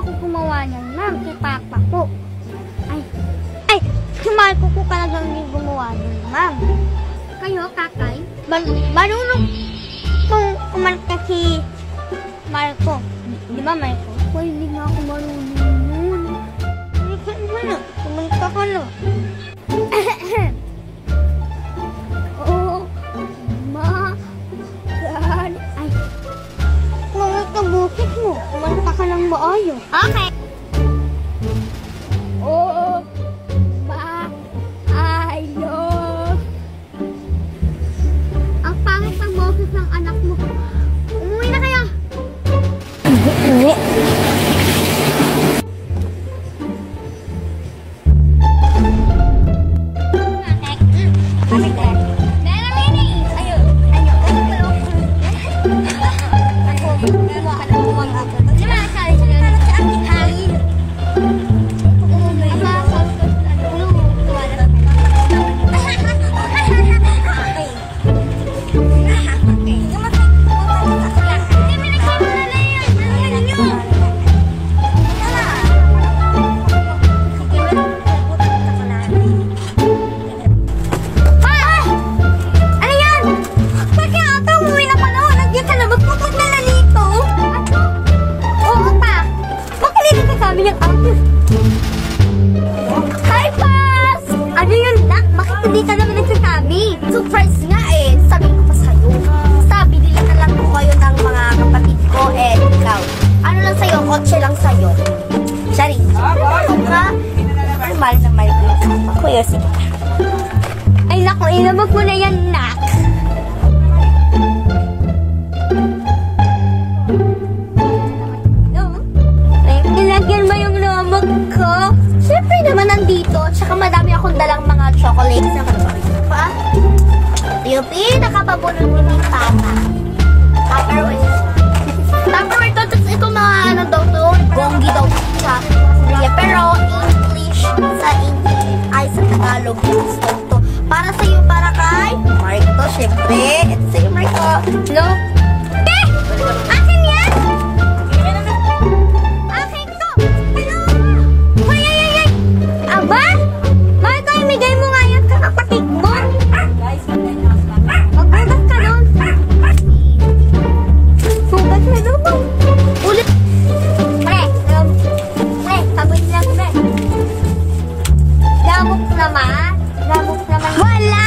ako gumawa niyan, ma'am. Si Papa po. Ay, si Marco po talagang hindi gumawa niyan, ma'am. Kayo, kakay? Marunong kung kumanta si Marco. Di ba, Marco? Uy, hindi nga ako marunong yun. Kumanta ka na. Oh, ma. God. Ay, ngunit ang bukit mo. Kumanta ka ng maayos. Okay. Oh, maayos. Ang pangit ng boses ng anak mo. Umuwi na kayo. Hi, Pas! Ano yun, Nak? Bakit hindi ka naman nagsasabi? Surprise nga eh. Sabi ko pa sa'yo. Sabi, bili na lang ko kayo ng mga kapatid ko and ikaw. Ano lang sa'yo? Kotse lang sa'yo. Shari. Ano ka? Ay, mahal na mahal ko yung sama. Kuya, sige. Ay, naku, inabag mo na yan, Nak. Nilagyan mo yung lomog ko? Siyempre naman nandito. Tsaka madami akong dalang mga chocolates na paborito pa. Yung pinakapaborito ni Papa. Tupperware. Tupperware to. Tapos ito mga ano daw to. Gonggi daw siya. Pero English sa English ay sa Tagalog. To. Para sa'yo, para kay Marco. Siyempre. Ito sa'yo, Marco. Hello? Akin yan? Aba? Marco, imigay mo nga yan sa kapatid mo. Magbugas ka doon. Bugas na doon. Ulit. Pre, sabon lang, pre. Gamok naman. Wala!